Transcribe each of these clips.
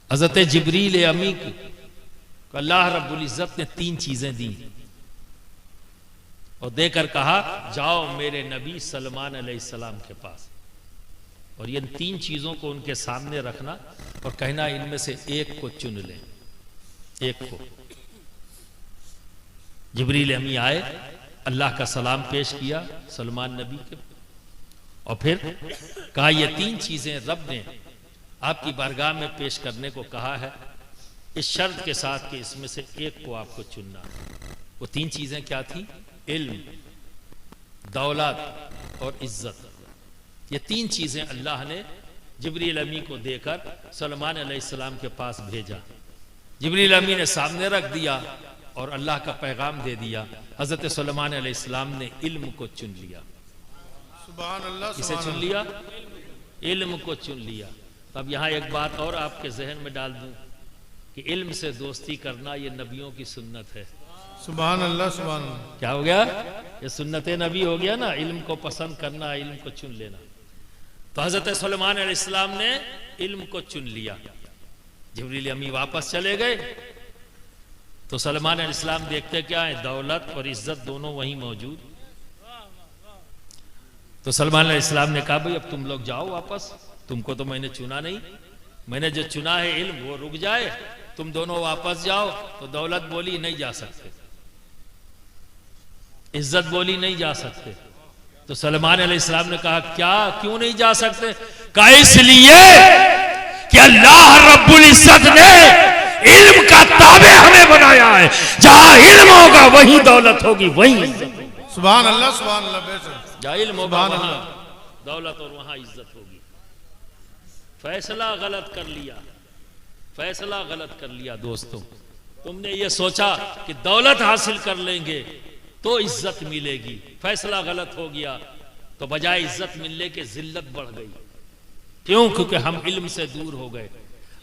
हजरत जिब्रील अमी को अल्लाह रब्बुल इज्जत ने 3 चीजें दी और देकर कहा जाओ मेरे नबी सलमान अलैहिस्सलाम के पास, और ये 3 चीजों को उनके सामने रखना और कहना इनमें से एक को चुन लें, एक को। जिब्रील अमी आए, अल्लाह का सलाम पेश किया सलमान नबी के, और फिर कहा ये 3 चीजें रब ने आपकी बारगाह में पेश करने को कहा है, इस शर्त के साथ कि इसमें से एक को आपको चुनना। वो 3 चीजें क्या थी? इल्म, दौलत और इज्जत। ये 3 चीजें अल्लाह ने जिब्रील अमी को देकर सलमान अलैहिस्सलाम के पास भेजा। जिब्रील अमी ने सामने रख दिया और अल्लाह का पैगाम दे दिया। हजरत सलमान अलैहिस्सलाम ने इल्म को चुन लिया। सुभान अल्लाह। किसे चुन लिया? इल्म को चुन लिया। अब यहां एक बात और आपके जहन में डाल दूं कि इल्म से दोस्ती करना ये नबियों की सुन्नत है। सुभान अल्लाह, सुभान अल्लाह। क्या हो गया? ये सुन्नत नबी हो गया ना, इल्म को पसंद करना, इल्म को चुन लेना। तो हजरत सुलेमान अलैहिस्सलाम ने इल्म को चुन लिया। जिब्रील अमी वापस चले गए तो सुलेमान अलैहिस्सलाम देखते क्या है, दौलत और इज्जत दोनों वहीं मौजूद। तो सुलेमान अलैहिस्सलाम ने कहा भाई अब तुम लोग जाओ वापस, तुमको तो मैंने चुना नहीं, मैंने जो चुना है इल्म वो रुक जाए, तुम दोनों वापस जाओ। तो दौलत बोली नहीं जा सकते, इज्जत बोली नहीं जा सकते। तो सुलेमान अलैहिस्सलाम ने कहा क्या, क्यों नहीं जा सकते? कहा इसलिए कि अल्लाह रब्बुल इज्जत ने इल्म का ताबे हमें बनाया है, जहां इल्म होगा वहीं दौलत होगी, वहीं इज्जत होगी। सुभान अल्लाह, सुभान अल्लाह। जहां इल्म होगा वहां दौलत और वहां इज्जत होगी। फैसला गलत कर लिया, फैसला गलत कर लिया दोस्तों। तुमने ये सोचा कि दौलत हासिल कर लेंगे तो इज्जत मिलेगी, फैसला गलत हो गया। तो बजाय इज्जत मिलने के जिल्लत बढ़ गई। क्यों? क्योंकि हम इल्म से दूर हो गए।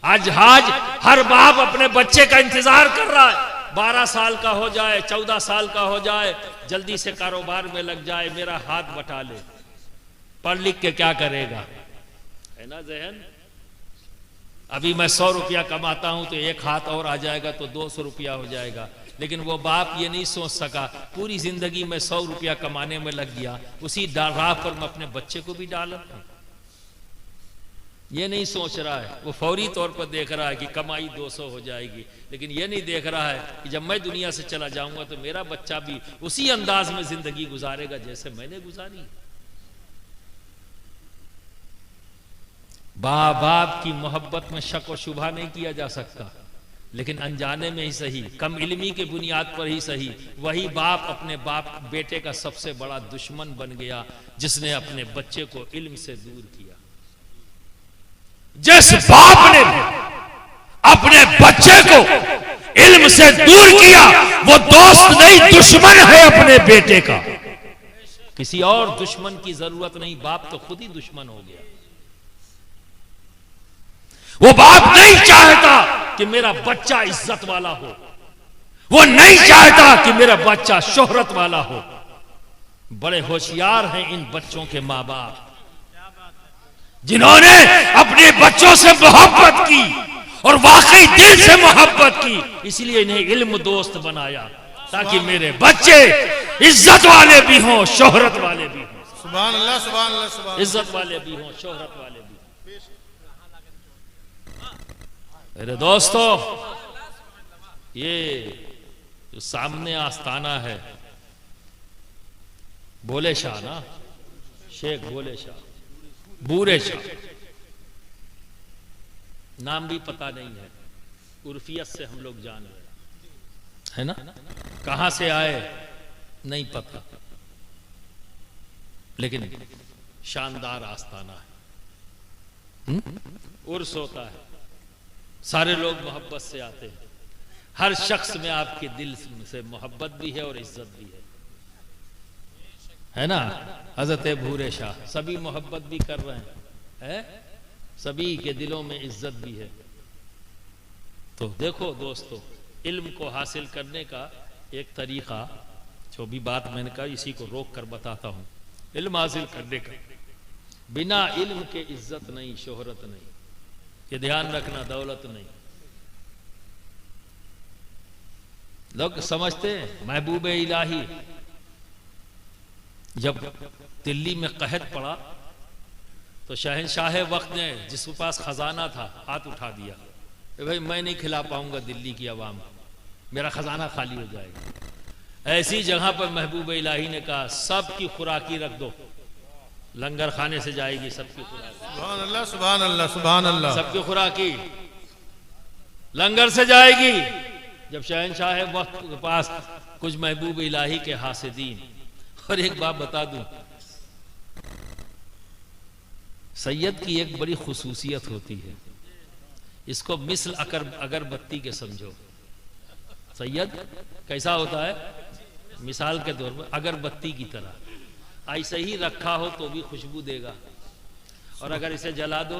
आज हर बाप अपने बच्चे का इंतजार कर रहा है, 12 साल का हो जाए, 14 साल का हो जाए, जल्दी से कारोबार में लग जाए, मेरा हाथ बटा ले। पढ़ लिख के क्या करेगा, है ना जहन? अभी मैं 100 रुपया कमाता हूं तो एक हाथ और आ जाएगा तो 200 रुपया हो जाएगा। लेकिन वो बाप ये नहीं सोच सका, पूरी जिंदगी में 100 रुपया कमाने में लग गया, उसी राह पर मैं अपने बच्चे को भी डाल रहा हूं। ये नहीं सोच रहा है, वो फौरी तौर पर देख रहा है कि कमाई 200 हो जाएगी, लेकिन ये नहीं देख रहा है कि जब मैं दुनिया से चला जाऊंगा तो मेरा बच्चा भी उसी अंदाज में जिंदगी गुजारेगा जैसे मैंने गुजारी। बाप की मोहब्बत में शक और शुबा नहीं किया जा सकता, लेकिन अनजाने में ही सही, कम इल्मी के बुनियाद पर ही सही, वही बाप अपने बेटे का सबसे बड़ा दुश्मन बन गया जिसने अपने बच्चे को इल्म से दूर किया। जिस बाप ने अपने बच्चे को इल्म से दूर किया वो दोस्त नहीं, दुश्मन है अपने बेटे का। किसी और दुश्मन की जरूरत नहीं, बाप तो खुद ही दुश्मन हो गया। वो बाप नहीं चाहता कि मेरा बच्चा इज्जत वाला हो, वो नहीं चाहता कि मेरा बच्चा शोहरत वाला हो। बड़े होशियार हैं इन बच्चों के माँ बाप, जिन्होंने अपने बच्चों से मोहब्बत की और वाकई दिल से मोहब्बत की, इसलिए इन्हें इल्म दोस्त बनाया ताकि मेरे बच्चे इज्जत वाले भी हों, शोहरत वाले भी हों। सुभान अल्लाह, सुभान अल्लाह, सुभान। इज्जत वाले भी हों, शोहरत वाले भी। मेरे दोस्तों, ये जो सामने आस्ताना है, बोले शाह ना, शेख बोले शाह, बूरे शाह, नाम भी पता नहीं है, उर्फियत से हम लोग जान रहे हैं, है ना? कहां से आए नहीं पता, लेकिन शानदार आस्ताना है। उर्स होता है, सारे लोग मोहब्बत से आते हैं, हर शख्स में आपके दिल से मोहब्बत भी है और इज्जत भी है ना? हजरत भूरे शाह सभी मोहब्बत भी कर रहे हैं, सभी के दिलों में इज्जत भी है। तो देखो दोस्तों, इल्म को हासिल करने का एक तरीका, जो भी बात मैंने कहा इसी को रोक कर बताता हूं। इल्म हासिल करने का, बिना इल्म के इज्जत नहीं, शोहरत नहीं। कि ध्यान रखना दौलत नहीं। लोग समझते हैं महबूब इलाही जब दिल्ली में कहत पड़ा तो शहंशाह वक्त ने जिसके पास खजाना था हाथ उठा दिया कि भाई मैं नहीं खिला पाऊंगा दिल्ली की आवाम को, मेरा खजाना खाली हो जाएगा। ऐसी जगह पर महबूब इलाही ने कहा सबकी खुराकी रख दो, लंगर खाने से जाएगी सबकी खुराकी। सुभान अल्लाह सुभान अल्लाह सुभान अल्लाह। सबकी खुराकी लंगर से जाएगी। जब शहंशाह वक्त के पास कुछ महबूब इलाही के हासिदीन, और एक बात बता दूं, सैयद की एक बड़ी खुसूसियत होती है, इसको मिसल अगरबत्ती के समझो। सैयद कैसा होता है? मिसाल के तौर पर अगरबत्ती की तरह, ऐसे ही रखा हो तो भी खुशबू देगा, और अगर इसे जला दो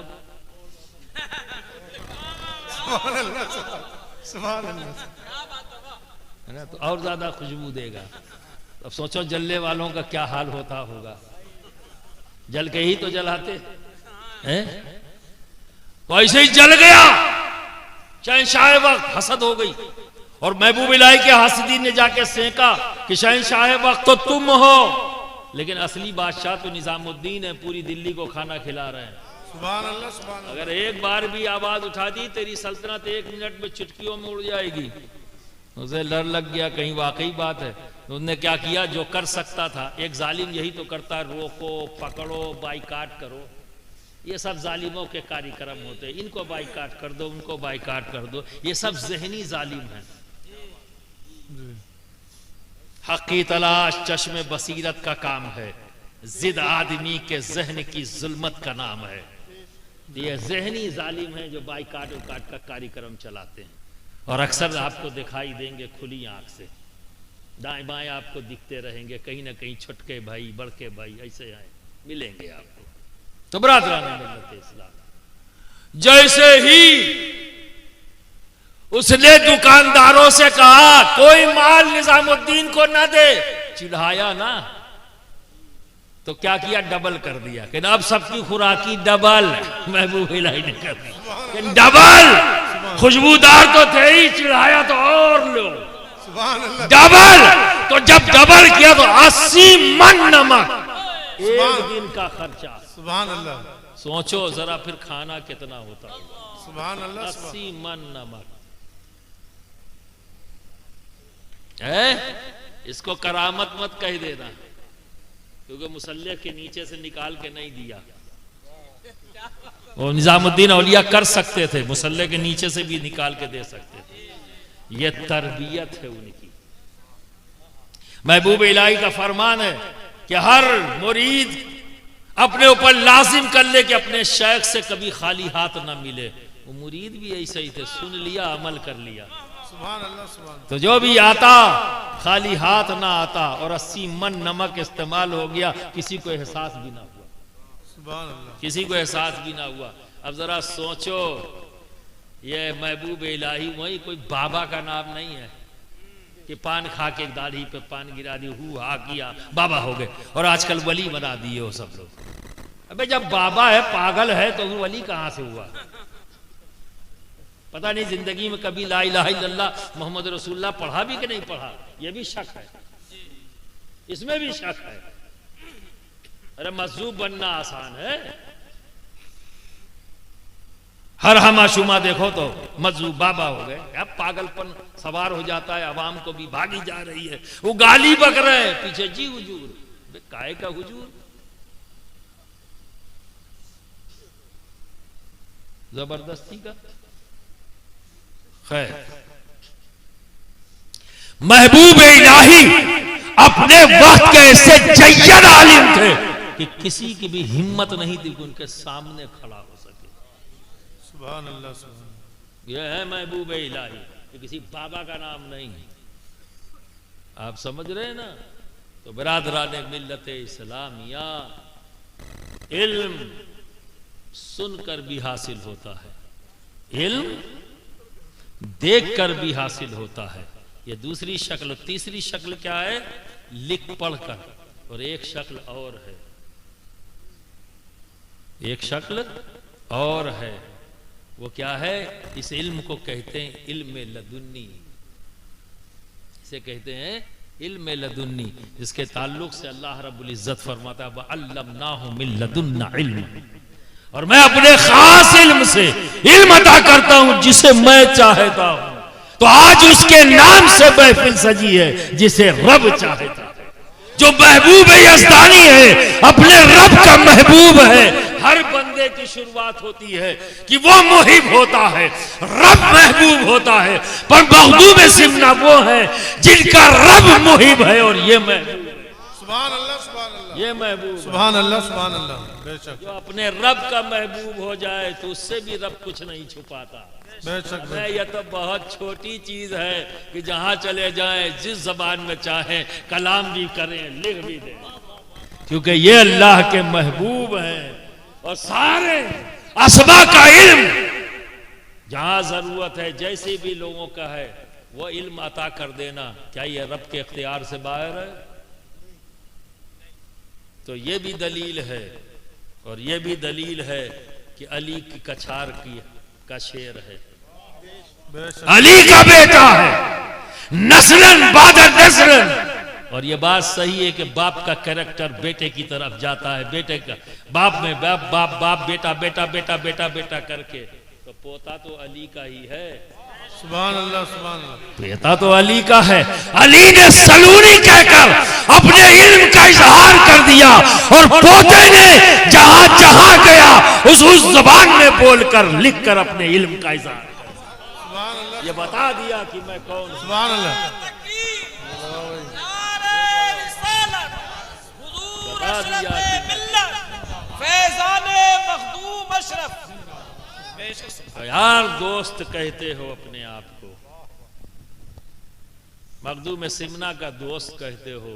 है ना तो और ज्यादा खुशबू देगा। अब सोचो जलने वालों का क्या हाल होता होगा, जल के ही तो जलाते हैं। तो ऐसे ही जल गया शहंशाह वक्त, हसद हो गई, और महबूब इलाही के हासिदीन ने जाके सेंका कि शहंशाह वक्त तो तुम हो, लेकिन असली बादशाह तो निजामुद्दीन है, पूरी दिल्ली को खाना खिला रहे हैं। सुभान अल्लाह सुभान अल्लाह। अगर एक बार भी आवाज उठा दी तेरी सल्तनत 1 मिनट में चुटकियों में उड़ जाएगी। उसे डर लग गया कहीं वाकई बात है। तो उसने क्या किया, जो कर सकता था, एक जालिम यही तो करता है, रोको पकड़ो बाइकाट करो, ये सब जालिमों के कार्यक्रम होते हैं, इनको बाइकाट कर दो उनको बाइकाट कर दो, ये सब जहनी जालिम है। हक की तलाश चश्मे बसीरत का काम है, जिद आदमी के जहन की जुल्मत का नाम है। ये जहनी जालिम है जो बाइकाट उकाट का कार्यक्रम चलाते हैं, और अक्सर आपको दिखाई देंगे खुली आंख से, दाएं बाएं आपको दिखते रहेंगे, कहीं ना कहीं छोटके भाई बड़के भाई ऐसे आए मिलेंगे आपको। तो बरादरान मिल्लत इस्लाम, जैसे ही उसने दुकानदारों से कहा कोई माल निजामुद्दीन को ना दे, चिढ़ाया ना, तो क्या किया, डबल कर दिया कि अब सबकी खुराकी डबल। महबूब इलाही ने कर दी डबल, खुशबूदार तो थे ही, चिढ़ाया तो और लो डबल। तो जब डबल किया तो 80 मन नमक, एक दिन का खर्चा। सुभान अल्लाह। सोचो जरा फिर खाना कितना होता है। सुभान अल्लाह। 80 मन नमक है। इसको करामत मत कह देना, क्योंकि मुसल्ले के नीचे से निकाल के नहीं दिया। वो निजामुद्दीन औलिया कर सकते थे, मुसल्ले के नीचे से भी निकाल के दे सकते थे। ये तरबियत है उनकी। महबूब इलाही का फरमान है कि हर मुरीद अपने ऊपर लाजिम कर ले कि अपने शेख से कभी खाली हाथ ना मिले। वो मुरीद भी ऐसे ही थे, सुन लिया अमल कर लिया। सुभान अल्लाह सुभान। तो जो भी आता खाली हाथ ना आता, और 80 मन नमक इस्तेमाल हो गया, किसी को एहसास भी ना हुआ। सुभान अल्लाह। किसी को एहसास भी ना हुआ। अब जरा सोचो, ये महबूब इलाही वही कोई बाबा का नाम नहीं है कि पान खा के दाढ़ी पे पान गिरा दी, हु हा किया बाबा हो गए, और आजकल वली बना दिए वो सब लोग। अबे जब बाबा है पागल है तो वो वली कहां से हुआ? पता नहीं जिंदगी में कभी ला इलाहा इल्लल्लाह मोहम्मद रसूलुल्लाह पढ़ा भी कि नहीं पढ़ा, ये भी शक है, इसमें भी शक है। अरे मजूब बनना आसान है, हर हमाशुमा देखो तो मजूब बाबा हो गए। अब पागलपन सवार हो जाता है, अवाम को भी भागी जा रही है, वो गाली बक रहे हैं पीछे, जी हुजूर, काहे का हुजूर, जबरदस्ती का। खैर, महबूब इलाही अपने वक्त के ऐसे जय्यद आलिम थे कि किसी की भी हिम्मत नहीं थी कि उनके सामने खड़ा हो सके। सुभान अल्लाह सुभान। यह है महबूब इलाही, कि किसी बाबा का नाम नहीं है। आप समझ रहे हैं ना? तो बिरादरान मिल्लत इस्लामिया, इल्म सुनकर भी हासिल होता है, इल्म देखकर भी हासिल होता है। ये दूसरी शक्ल। तीसरी शक्ल क्या है? लिख पढ़कर। और एक शक्ल और है, एक शक्ल और है, वो क्या है? इस इल्म को कहते हैं इल्म लदुन्नी। इसे कहते हैं इल्म लदुन्नी, जिसके ताल्लुक से अल्लाह रब्बुल इज्जत फरमाता है वअल्लमनाहु मिन लदुन्ना इल्म, और मैं अपने खास इल्म से इल्म अता करता हूं जिसे मैं चाहता हूं। तो आज उसके नाम से महफिल सजी है जिसे रब चाहता है। जो महबूब यज़दानी है अपने रब का महबूब है। हर बंदे की शुरुआत होती है कि वो मुहिब होता है, रब महबूब होता है, पर मखदूम सिमना वो है जिनका रब मुहिब है और ये महबूब। सुभान अल्लाह, सुभान अल्लाह, ये महबूब, सुभान अल्लाह, सुभान अल्लाह। बेशक जो अपने रब का महबूब हो जाए तो उससे भी रब कुछ नहीं छुपाता। बेशक यह तो बहुत छोटी चीज है कि जहां चले जाएं जिस जबान में चाहें कलाम भी करें, लिख भी दें, क्योंकि ये अल्लाह के महबूब हैं। और सारे असमा का इल्म जहां जरूरत है, जैसे भी लोगों का है, वो इल्म अता कर देना, क्या ये रब के इख्तियार से बाहर है? तो ये भी दलील है, और ये भी दलील है कि अली की कछार का शेर है, अली का बेटा है, नस्लन बाद नस्लन। और ये बात सही है कि बाप का कैरेक्टर बेटे की तरफ जाता है, बेटे का बाप में बाप बाप बाप बेटा बेटा बेटा बेटा बेटा करके, तो पोता तो अली का ही है। सुभान अल्लाह, सुभान अल्लाह। बेटा तो अली का है। अली ने सलूनी कहकर अपने इल्म का इजहार कर दिया, और पोते ने जहां जहां गया उस जबान में बोलकर लिखकर अपने इल्म का इजहार, ये बता दिया कि मैं कौन हूं। सुभान अल्लाह। बता दिया यार, दोस्त कहते हो अपने आप को, मखदूम सिमना का दोस्त कहते हो,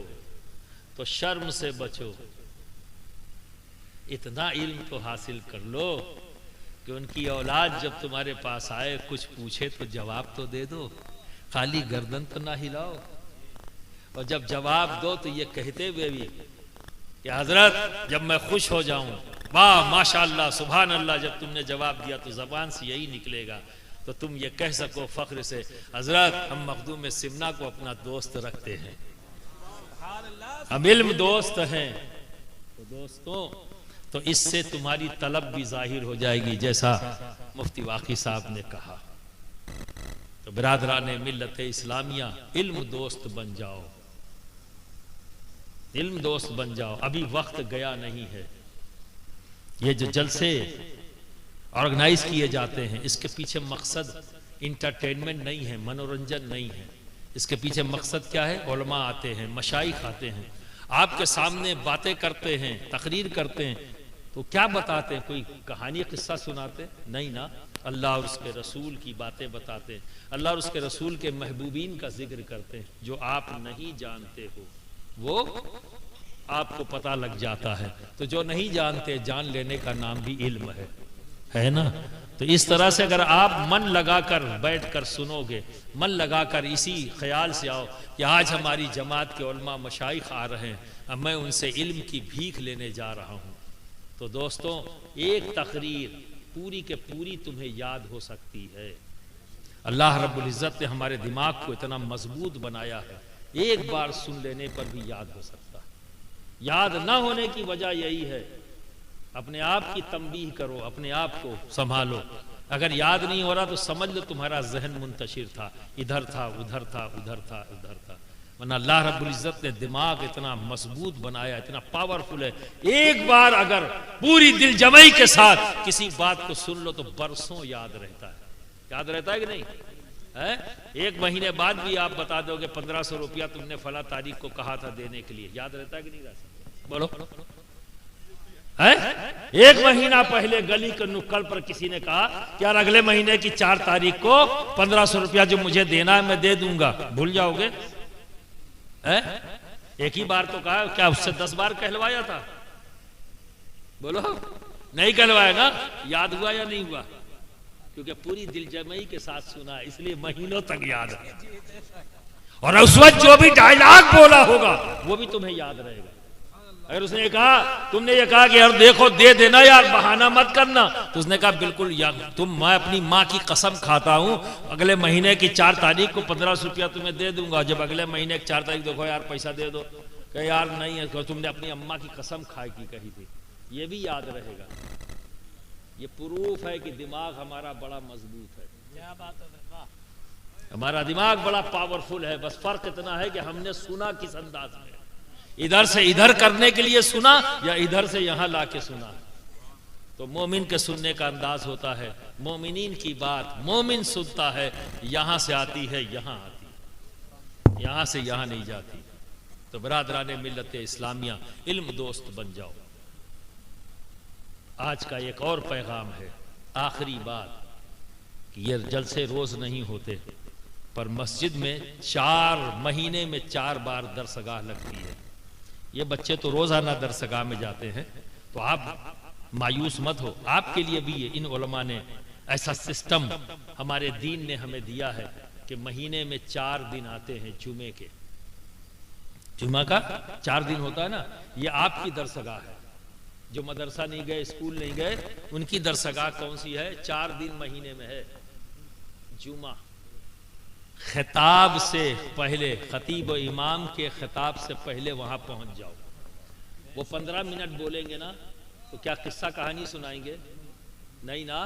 तो शर्म से बचो। इतना इल्म तो हासिल कर लो कि उनकी औलाद जब तुम्हारे पास आए कुछ पूछे तो जवाब तो दे दो, खाली गर्दन तो ना हिलाओ। और जब जवाब दो तो ये कहते हुए भी कि हजरत जब मैं खुश हो जाऊं, वाह माशाअल्लाह सुभान अल्लाह, जब तुमने जवाब दिया तो जबान से यही निकलेगा, तो तुम ये कह सको फख्र से, हजरत हम मखदूम सिमना को अपना दोस्त रखते हैं, हम इल्म दोस्त हैं। तो दोस्तों, तो इससे तुम्हारी तलब भी जाहिर हो जाएगी, जैसा मुफ्ती वाकी साहब ने कहा। तो बिरादरान मिल्लत इस्लामिया, इल्म दोस्त बन जाओ, इल्म दोस्त बन जाओ। अभी वक्त गया नहीं है। ये जो जलसे ऑर्गेनाइज किए जाते हैं, इसके पीछे मकसद इंटरटेनमेंट नहीं है, मनोरंजन नहीं है। इसके पीछे मकसद क्या है? उलमा आते हैं, मशाइख आते हैं, आपके सामने बातें करते हैं, तकरीर करते हैं, तो क्या बताते हैं? कोई कहानी किस्सा सुनाते? नहीं ना, अल्लाह और उसके रसूल की बातें बताते हैं, अल्लाह और उसके रसूल के महबूबीन का जिक्र करते हैं। जो आप नहीं जानते हो वो आपको पता लग जाता है। तो जो नहीं जानते, जान लेने का नाम भी इल्म है ना। तो इस तरह से अगर आप मन लगाकर बैठकर सुनोगे, मन लगाकर इसी ख्याल से आओ कि आज हमारी जमात के उलमा मशाइख आ रहे हैं, अब मैं उनसे इल्म की भीख लेने जा रहा हूँ, तो दोस्तों एक तकरीर पूरी के पूरी तुम्हें याद हो सकती है। अल्लाह रब्बुल इज़्ज़त ने हमारे दिमाग को इतना मजबूत बनाया है, एक बार सुन लेने पर भी याद हो सकता है। याद ना होने की वजह यही है, अपने आप की तंबीह करो, अपने आप को संभालो। अगर याद नहीं हो रहा तो समझ लो तुम्हारा जहन मुंतशिर था, इधर था उधर था उधर था उधर था। वरना अल्लाह रब्बुल इज़्ज़त ने दिमाग इतना मजबूत बनाया, इतना पावरफुल है। एक बार अगर पूरी दिल जमई के साथ किसी बात को सुन लो तो बरसों याद रहता है। याद रहता है कि नहीं है? एक महीने बाद भी आप बता दोगे 1500 रुपया तुमने फला तारीख को कहा था देने के लिए, याद रहता है कि नहीं रहता? बोलो है? एक महीना पहले गली के नुक्कड़ पर किसी ने कहा कि यार अगले महीने की 4 तारीख को 1500 रुपया जो मुझे देना है मैं दे दूंगा, भूल जाओगे? है? एक ही बार तो कहा, क्या उससे 10 बार कहलवाया था? बोलो नहीं कहलवाया ना? याद हुआ या नहीं हुआ? क्योंकि पूरी दिलजमई के साथ सुना, इसलिए महीनों तक याद है। और उस वक्त जो भी डायलॉग बोला होगा वो भी तुम्हें याद रहेगा। अगर उसने कहा, तुमने ये कहा कि यार देखो दे देना यार, बहाना मत करना, तो उसने कहा बिल्कुल यार मैं अपनी माँ की कसम खाता हूँ, अगले महीने की 4 तारीख को 1500 रुपया तुम्हें दे दूंगा। जब अगले महीने की 4 तारीख देखो यार पैसा दे दो, कहे यार नहीं है, तुमने अपनी अम्मा की कसम खाए की कही थी। ये भी याद रहेगा। ये प्रूफ है कि दिमाग हमारा बड़ा मजबूत है। क्या बात है, हमारा दिमाग बड़ा पावरफुल है। बस फर्क इतना है कि हमने सुना किस अंदाज में, इधर से इधर करने के लिए सुना या इधर से यहां लाके सुना। तो मोमिन के सुनने का अंदाज होता है, मोमिनीन की बात मोमिन सुनता है, यहां से आती है यहां आती, यहां से यहां नहीं जाती। तो बरादराने मिल्लत इस्लामिया, इल्म दोस्त बन जाओ। आज का एक और पैगाम है, आखिरी बात, कि ये जलसे रोज नहीं होते, पर मस्जिद में 4 महीने में 4 बार दरसगाह लगती है। ये बच्चे तो रोजाना दरसगाह में जाते हैं, तो आप मायूस मत हो, आपके लिए भी ये इन उलमा ने ऐसा सिस्टम हमारे दीन ने हमें दिया है कि महीने में 4 दिन आते हैं जुमे के। जुमा का 4 दिन होता है ना, ये आपकी दरसगाह है। जो मदरसा नहीं गए, स्कूल नहीं गए, उनकी दरसगाह कौन सी है? 4 दिन महीने में है जुमा। खिताब से पहले, खतीब व इमाम के खिताब से पहले वहां पहुंच जाओ। वो 15 मिनट बोलेंगे ना, तो क्या किस्सा कहानी सुनाएंगे? नहीं ना,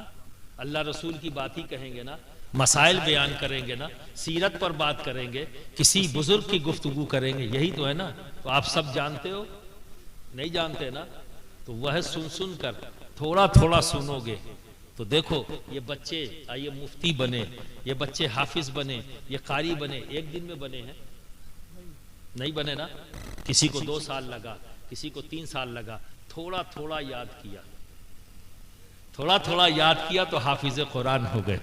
अल्लाह रसूल की बात ही कहेंगे ना, मसाइल बयान करेंगे ना, सीरत पर बात करेंगे, किसी बुजुर्ग की गुफ्तगू करेंगे, यही तो है ना। तो आप सब जानते हो? नहीं जानते ना, तो वह सुन सुन कर थोड़ा थोड़ा सुनोगे तो देखो, ये बच्चे ये मुफ्ती बने, ये बच्चे हाफिज बने, ये कारी बने, एक दिन में बने हैं? नहीं बने ना। किसी को 2 साल लगा, किसी को 3 साल लगा। थोड़ा थोड़ा याद किया, थोड़ा थोड़ा याद किया तो हाफिज कुरान हो गए,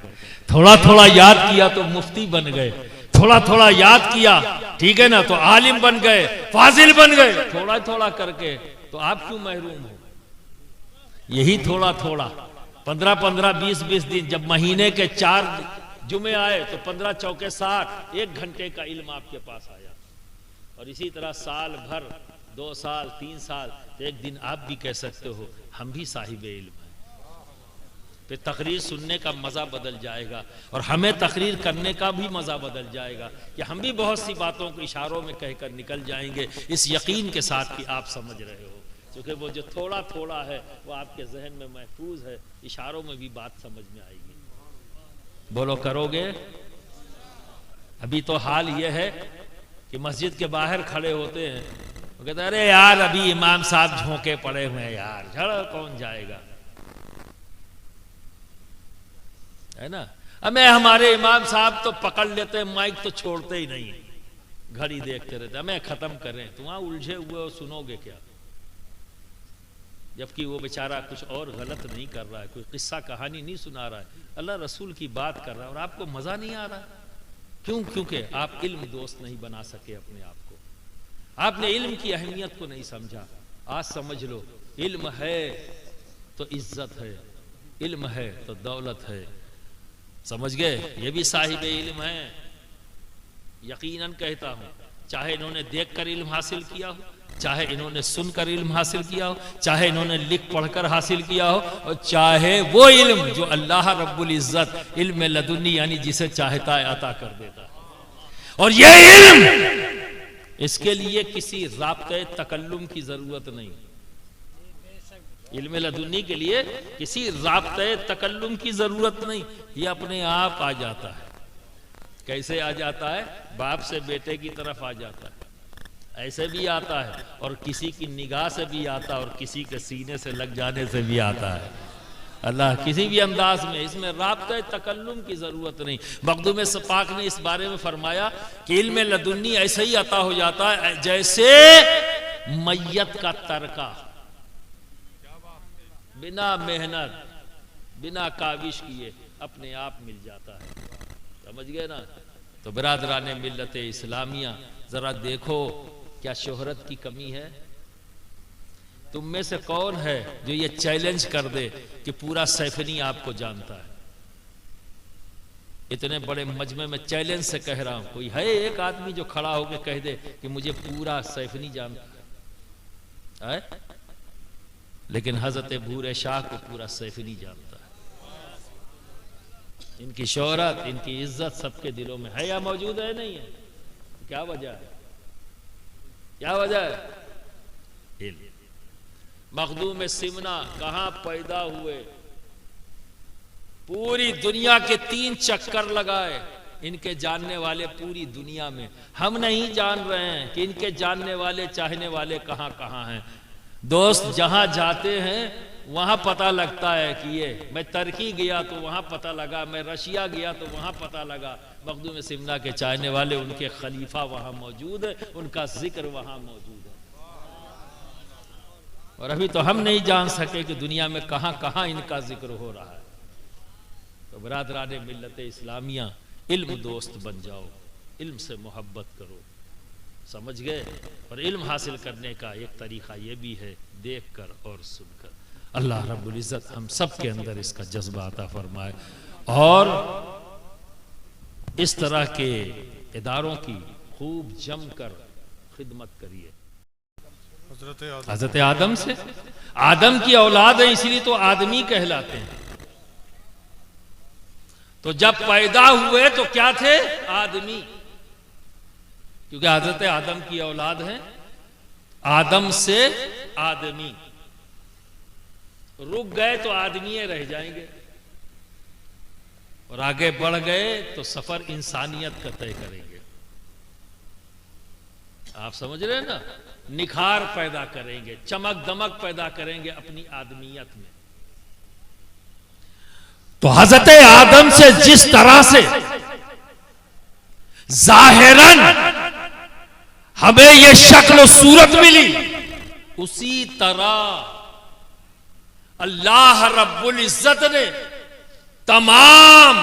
थोड़ा थोड़ा याद किया तो मुफ्ती बन गए, थोड़ा थोड़ा याद किया, ठीक है ना, तो आलिम बन गए, फाजिल बन गए। थोड़ा थोड़ा करके तो आप क्यों महरूम हो? यही थोड़ा थोड़ा 15-15, 20-20 दिन, जब महीने के 4 जुमे आए तो 15 चौके 60, 1 घंटे का इल्म आपके पास आया। और इसी तरह साल भर, 2 साल, 3 साल, तो एक दिन आप भी कह सकते हो हम भी साहिब इल्म हैं। फिर तकरीर सुनने का मजा बदल जाएगा और हमें तकरीर करने का भी मजा बदल जाएगा कि हम भी बहुत सी बातों को इशारों में कहकर निकल जाएंगे, इस यकीन के साथ कि आप समझ रहे हो। क्योंकि वो जो थोड़ा थोड़ा है वो आपके जहन में महफूज है, इशारों में भी बात समझ में आएगी। बोलो करोगे? अभी तो हाल ये है कि मस्जिद के बाहर खड़े होते हैं, वो कहते हैं अरे यार अभी इमाम साहब झोंके पड़े हुए हैं यार, झड़ कौन जाएगा, है ना। हमें हमारे इमाम साहब तो पकड़ लेते हैं, माइक तो छोड़ते ही नहीं, घड़ी देखते रहते, हमें खत्म करें। तो वहां उलझे हुए हो, सुनोगे क्या? जबकि वो बेचारा कुछ और गलत नहीं कर रहा है, कोई किस्सा कहानी नहीं सुना रहा है, अल्लाह रसूल की बात कर रहा है, और आपको मजा नहीं आ रहा। क्यों? क्योंकि आप इल्म दोस्त नहीं बना सके अपने आप को, आपने इल्म की अहमियत को नहीं समझा। आज समझ लो, इल्म है तो इज्जत है, इल्म है तो दौलत है। समझ गए? ये भी साहिब इल्म है, यकीनन कहता हूं, चाहे इन्होंने देखकर इल्म हासिल किया हो, चाहे इन्होंने सुनकर इल्म हासिल किया हो, चाहे इन्होंने लिख पढ़कर हासिल किया हो, और चाहे वो इल्म जो अल्लाह रब्बुल इज्जत इल्म लदुन्नी यानी जिसे चाहता है अता कर देता है। और ये इल्म, इसके लिए किसी राब्ते तकल्लुम की जरूरत नहीं। इल्म लदुन्नी के लिए किसी राब्ते तकल्लुम की जरूरत नहीं, ये अपने आप आ जाता है। कैसे आ जाता है? बाप से बेटे की तरफ आ जाता है, ऐसे भी आता है, और किसी की निगाह से भी आता है, और किसी के सीने से लग जाने से भी आता है। अल्लाह किसी भी अंदाज में, इसमें राब्ते तकल्लुम की जरूरत नहीं। मखदूम पाक ने इस बारे में फरमाया कि इल्म लदुन्नी ऐसे ही अता हो जाता है जैसे मैयत का तरका, बिना मेहनत, बिना काविश किए अपने आप मिल जाता है। समझ गए ना? तो बिरादराने मिल्लत इस्लामिया, जरा देखो क्या शोहरत की कमी है? तुम में से कौन है जो ये चैलेंज कर दे कि पूरा सैफनी आपको जानता है? इतने बड़े मजमे में चैलेंज से कह रहा हूं, कोई है एक आदमी जो खड़ा होकर कह दे कि मुझे पूरा सैफनी जानता है? है? लेकिन हजरत बूरे शाह को पूरा सैफली जानता है। इनकी शोहरत, इनकी इज्जत सबके दिलों में है या मौजूद है? नहीं है। क्या वजह है? क्या वजह है? इल्म। मखदूम सिमना कहां पैदा हुए? पूरी दुनिया के 3 चक्कर लगाए, इनके जानने वाले पूरी दुनिया में। हम नहीं जान रहे हैं कि इनके जानने वाले, चाहने वाले कहां कहां हैं। दोस्त, जहां जाते हैं वहां पता लगता है कि ये, मैं तुर्की गया तो वहां पता लगा, मैं रशिया गया तो वहां पता लगा, मखदूम सिमना के चाहने वाले, उनके खलीफा वहां मौजूद है, उनका जिक्र वहां मौजूद है। और अभी तो हम नहीं जान सके कि दुनिया में कहां कहां इनका जिक्र हो रहा है। तो बरादरान मिल्लत इस्लामिया, इल्म दोस्त बन जाओ, इल्म से मोहब्बत करो। समझ गए? और इल्म हासिल करने का एक तरीका ये भी है, देख कर और सुनकर। अल्लाह रब्बुल इज़्ज़त हम सब के अंदर इसका जज्बा अता फरमाए और इस तरह के इदारों की खूब जमकर खिदमत करिए। हजरत आदम से, आदम की औलाद है, इसलिए तो आदमी कहलाते हैं। तो जब पैदा हुए तो क्या थे? आदमी, क्योंकि हजरत आदम की औलाद है। आदम से आदमी, रुक गए तो आदमी रह जाएंगे, और आगे बढ़ गए तो सफर इंसानियत का तय करेंगे। आप समझ रहे हैं ना? निखार पैदा करेंगे, चमक दमक पैदा करेंगे अपनी आदमियत में। तो हजरत आदम से जिस तरह से जाहिरन हमें ये शक्ल सूरत मिली, उसी तरह अल्लाह रब्बुल इज्जत ने तमाम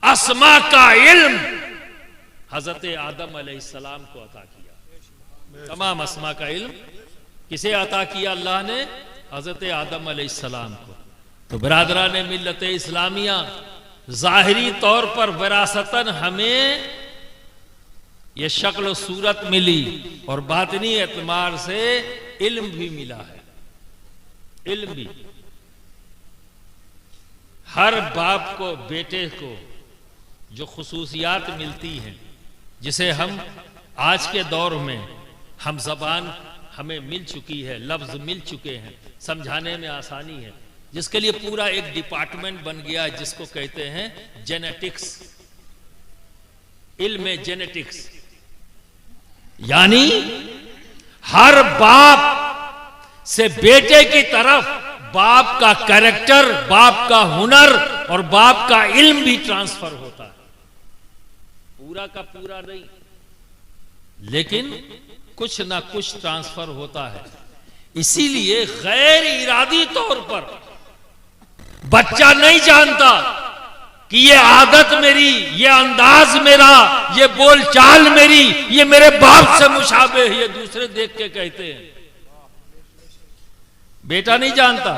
अस्मा का इल्म हजरत आदम अलैहिस्सलाम को अता किया। तमाम अस्मा का इल्म किसे अता किया? अल्लाह ने हजरत आदम अलैहिस्सलाम को। तो बिरादरान मिल्लत इस्लामिया, जाहिरी तौर पर विरासतन हमें यह शक्ल सूरत मिली और बातिनी एतमार से इल्म भी मिला है। इल्म भी हर बाप को, बेटे को जो खुसूसियात मिलती हैं, जिसे हम आज के दौर में हम जबान हमें मिल चुकी है, लफ्ज मिल चुके हैं, समझाने में आसानी है, जिसके लिए पूरा एक डिपार्टमेंट बन गया है जिसको कहते हैं जेनेटिक्स। इल्म जेनेटिक्स, यानी हर बाप से बेटे की तरफ बाप का कैरेक्टर, बाप का हुनर और बाप का इल्म भी ट्रांसफर होता है। पूरा का पूरा नहीं, लेकिन कुछ ना कुछ ट्रांसफर होता है। इसीलिए गैर इरादी तौर पर बच्चा नहीं जानता कि ये आदत मेरी, ये अंदाज मेरा, ये बोलचाल मेरी, ये मेरे बाप से मुशाबे है, ये दूसरे देख के कहते हैं। बेटा नहीं जानता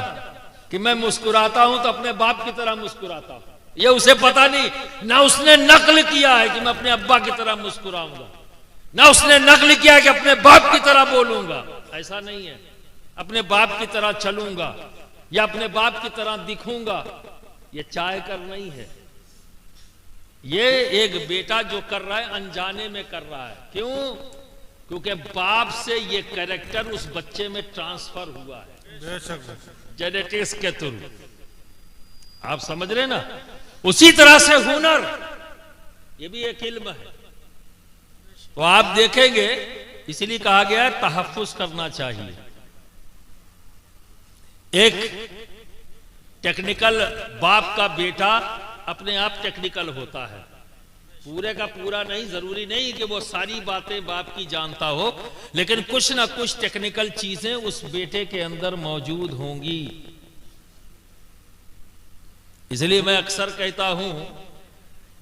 कि मैं मुस्कुराता हूं तो अपने बाप की तरह मुस्कुराता हूं, ये उसे पता नहीं। ना उसने नकल किया है कि मैं अपने अब्बा की तरह मुस्कुराऊंगा, ना उसने नकल किया है कि अपने बाप की तरह बोलूंगा। ऐसा नहीं है। अपने बाप की तरह चलूंगा या अपने बाप की तरह दिखूंगा, ये चाह कर नहीं है। ये एक बेटा जो कर रहा है अनजाने में कर रहा है। क्यों? क्योंकि बाप से ये कैरेक्टर उस बच्चे में ट्रांसफर हुआ है जेनेटिक्स के थ्रू। आप समझ रहे ना? उसी तरह से हुनर, ये भी एक इल्म है। तो आप देखेंगे, इसलिए कहा गया है तहफ्फुज करना चाहिए। एक टेक्निकल बाप का बेटा अपने आप टेक्निकल होता है, पूरे का पूरा नहीं। जरूरी नहीं कि वो सारी बातें बाप की जानता हो, लेकिन कुछ ना कुछ टेक्निकल चीजें उस बेटे के अंदर मौजूद होंगी। इसलिए मैं अक्सर कहता हूं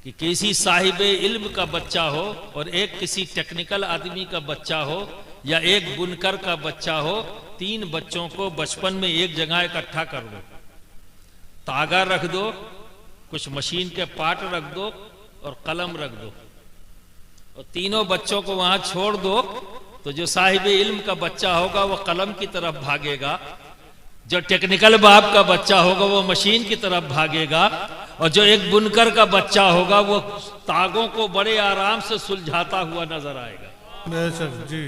कि किसी साहिब इल्म का बच्चा हो और एक किसी टेक्निकल आदमी का बच्चा हो या एक बुनकर का बच्चा हो, 3 बच्चों को बचपन में एक जगह इकट्ठा कर दो, तागा रख दो, कुछ मशीन के पार्ट रख दो और कलम रख दो, और तीनों बच्चों को वहां छोड़ दो तो जो साहिब इल्म का बच्चा होगा वो कलम की तरफ भागेगा, जो टेक्निकल बाप का बच्चा होगा वो मशीन की तरफ भागेगा, और जो एक बुनकर का बच्चा होगा वो तागों को बड़े आराम से सुलझाता हुआ नजर आएगा। बेशक जी।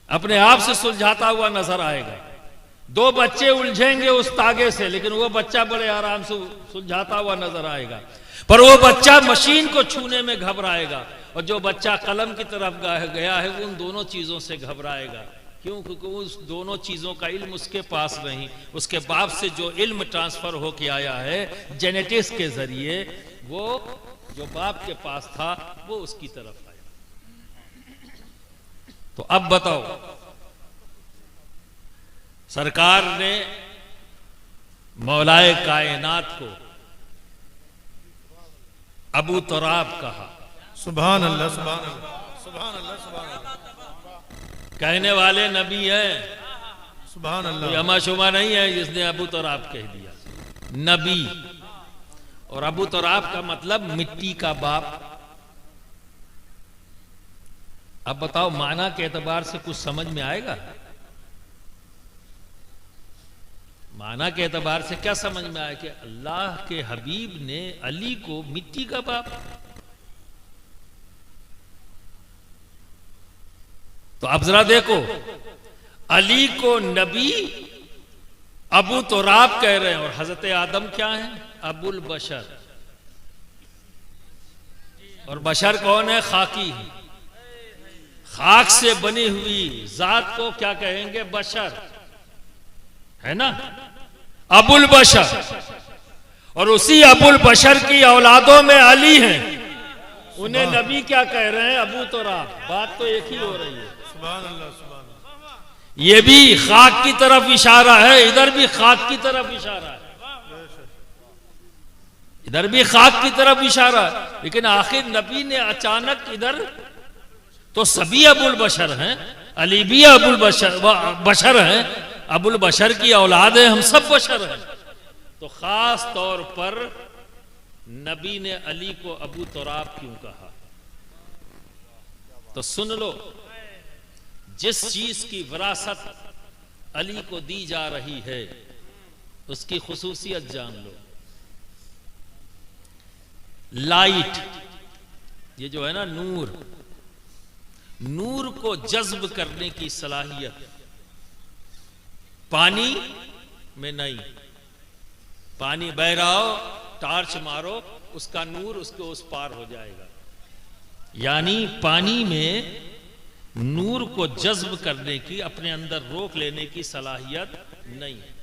अपने आप से सुलझाता हुआ नजर आएगा। दो बच्चे उलझेंगे उस तागे से, लेकिन वो बच्चा बड़े आराम से सुलझाता हुआ नजर आएगा। पर वो बच्चा मशीन को छूने में घबराएगा, और जो बच्चा कलम की तरफ गया है वो उन दोनों चीजों से घबराएगा। क्यों? क्योंकि उस दोनों चीजों का इल्म उसके पास नहीं, उसके बाप से जो इल्म ट्रांसफर होके आया है जेनेटिक्स के जरिए, वो जो बाप के पास था वो उसकी तरफ आया। तो अब बताओ, सरकार ने मौलाए कायनात को अबू तुराब कहा। सुभान अल्लाह, सुभान अल्लाह, सुभान अल्लाह, सुभान अल्लाह। कहने वाले नबी हैं, सुभान कोई अल्लाह। अमाशुमा नहीं है जिसने अबू तुराब कह दिया। नबी, और अबू तुराब का मतलब मिट्टी का बाप। अब बताओ, माना के एतबार से कुछ समझ में आएगा? माना के एतबार से क्या समझ में आया कि अल्लाह के हबीब ने अली को मिट्टी का बाप? तो अब जरा देखो, अली को नबी अबू तुराब कह रहे हैं, और हजरत आदम क्या है? अबुल बशर। और बशर कौन है? खाकी। खाक से बनी हुई जात को क्या कहेंगे? बशर, है ना? अबुल बशर। और उसी अबुल बशर की औलादों में अली हैं, उन्हें नबी क्या कह रहे हैं? अबू तुराब। बात तो एक ही हो रही है। सुभान अल्लाह, सुभान अल्लाह। ये भी खाक की तरफ इशारा है, इधर भी खाक की तरफ इशारा है, इधर भी खाक की तरफ इशारा है। लेकिन आखिर नबी ने अचानक इधर, तो सभी अबुल बशर हैं, अली भी अबुल बशर हैं, अबुल बशर की औलाद है, हम सब बशर हैं। तो खास तौर पर नबी ने अली को अबू तुराब क्यों कहा? तो सुन लो, जिस चीज की विरासत अली को दी जा रही है उसकी खुसूसियत जान लो। लाइट, ये जो है ना नूर, नूर को जज्ब करने की सलाहियत पानी में नहीं। पानी बह रहा हो, टार्च मारो, उसका नूर उसके उस पार हो जाएगा। यानी पानी में नूर को जज्ब करने की, अपने अंदर रोक लेने की सलाहियत नहीं है।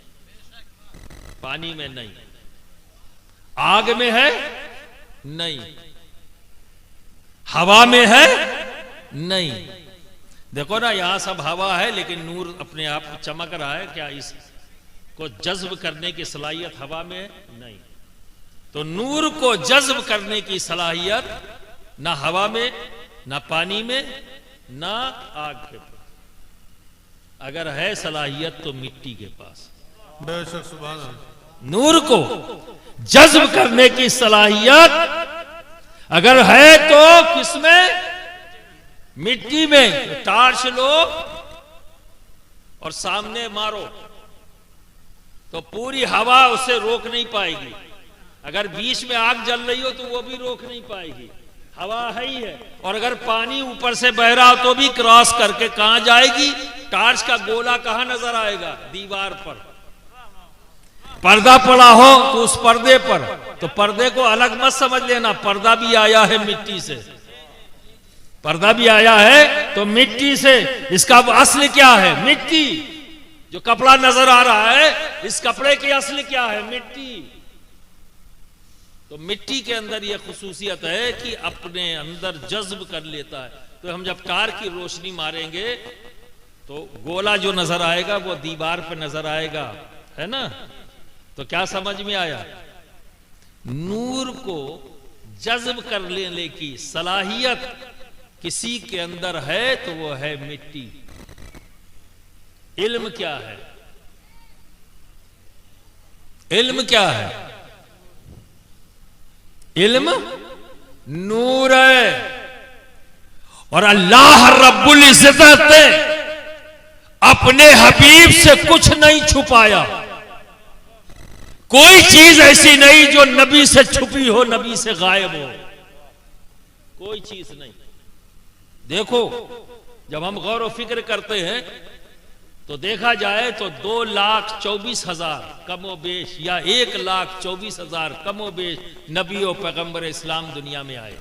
पानी में नहीं। आग में है? नहीं। हवा में है? नहीं। देखो ना, यहां सब हवा है लेकिन नूर अपने आप चमक रहा है, क्या इसको जज्ब करने की सलाहियत हवा में नहीं? तो नूर को जज्ब करने की सलाहियत ना हवा में, ना पानी में, ना आग के पास। अगर है सलाहियत तो मिट्टी के पास। बेशक, सुभान अल्लाह। नूर को जज्ब करने की सलाहियत अगर है तो किसमें? मिट्टी में। टार्च लो और सामने मारो तो पूरी हवा उसे रोक नहीं पाएगी। अगर बीच में आग जल रही हो तो वो भी रोक नहीं पाएगी, हवा है ही है। और अगर पानी ऊपर से बह रहा हो तो भी क्रॉस करके कहां जाएगी? टार्च का गोला कहां नजर आएगा? दीवार पर। पर्दा पड़ा हो तो उस पर्दे पर, तो पर्दे को अलग मत समझ लेना, पर्दा भी आया है मिट्टी से। पर्दा भी आया है तो मिट्टी से। इसका असल क्या है? मिट्टी। जो कपड़ा नजर आ रहा है, इस कपड़े की असल क्या है? मिट्टी। तो मिट्टी के अंदर यह खुसूसियत है कि अपने अंदर जज्ब कर लेता है। तो हम जब टार की रोशनी मारेंगे तो गोला जो नजर आएगा वो दीवार पे नजर आएगा, है ना? तो क्या समझ में आया? नूर को जज्ब कर लेने की सलाहियत किसी के अंदर है तो वो है मिट्टी। इल्म क्या है? इल्म क्या है? इल्म नूर है। और अल्लाह रब्बुल इज्जत ने अपने हबीब से कुछ नहीं छुपाया। कोई चीज ऐसी नहीं जो नबी से छुपी हो, नबी से गायब हो, कोई चीज नहीं। देखो, जब हम गौर व फिक्र करते हैं तो देखा जाए तो 2,24,000 कमो बेश या 1,24,000 कमो बेश नबी और पैगंबर इस्लाम दुनिया में आए।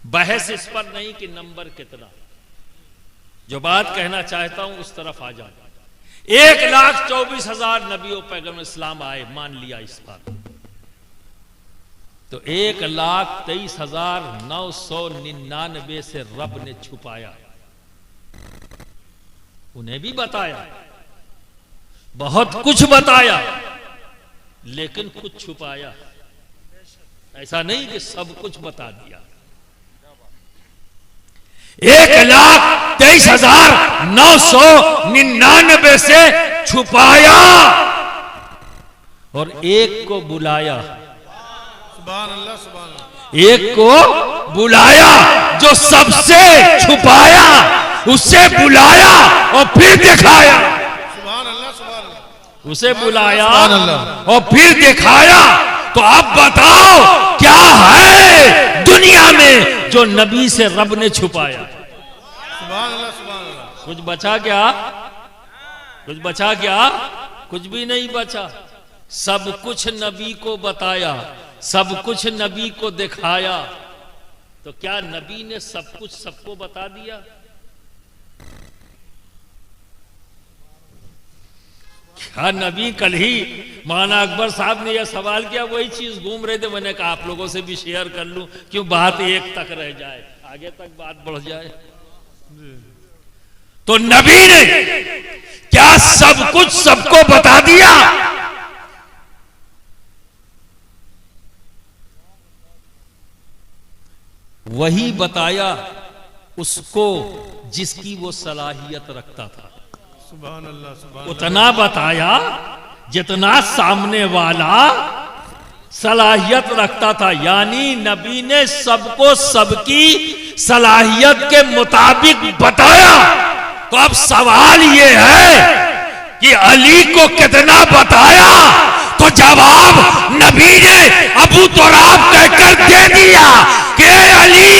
बहस इस पर नहीं कि नंबर कितना, जो बात कहना चाहता हूं उस तरफ आ जाए। 1,24,000 नबी और पैगंबर इस्लाम आए, मान लिया इस बात, तो 1,23,999 से रब ने छुपाया। उन्हें भी बताया, बहुत कुछ बताया, लेकिन कुछ छुपाया। ऐसा नहीं कि सब कुछ बता दिया। 1,23,999 से छुपाया और एक को बुलाया। सुभान अल्लाह, सुभान अल्लाह। एक को बुलाया जो सबसे छुपाया, उससे बुलाया और फिर दिखाया। सुभान अल्लाह, सुभान अल्लाह। उसे बुलाया सुभान अल्लाह और फिर दिखाया। तो अब बताओ क्या है दुनिया में जो नबी से रब ने छुपाया? सुभान अल्लाह, सुभान अल्लाह। कुछ बचा क्या? कुछ बचा क्या? कुछ भी नहीं बचा। सब कुछ नबी को बताया, सब कुछ नबी को दिखाया। तो क्या नबी ने सब कुछ सबको बता दिया? क्या नबी? कल ही मौलाना अकबर साहब ने यह सवाल किया, वही चीज घूम रहे थे। मैंने कहा आप लोगों से भी शेयर कर लूं, क्यों बात एक तक रह जाए, आगे तक बात बढ़ जाए। तो नबी ने क्या सब कुछ सबको बता दिया? वही बताया उसको जिसकी वो सलाहियत रखता था। सुभान अल्लाह, सुभान उतना बताया जितना सामने वाला सलाहियत रखता था। यानी नबी ने सबको सबकी सलाहियत के मुताबिक बताया। तो अब सवाल ये है कि अली को कितना बताया? तो जवाब नबी ने अबू तुराब कहकर दे दिया कि अली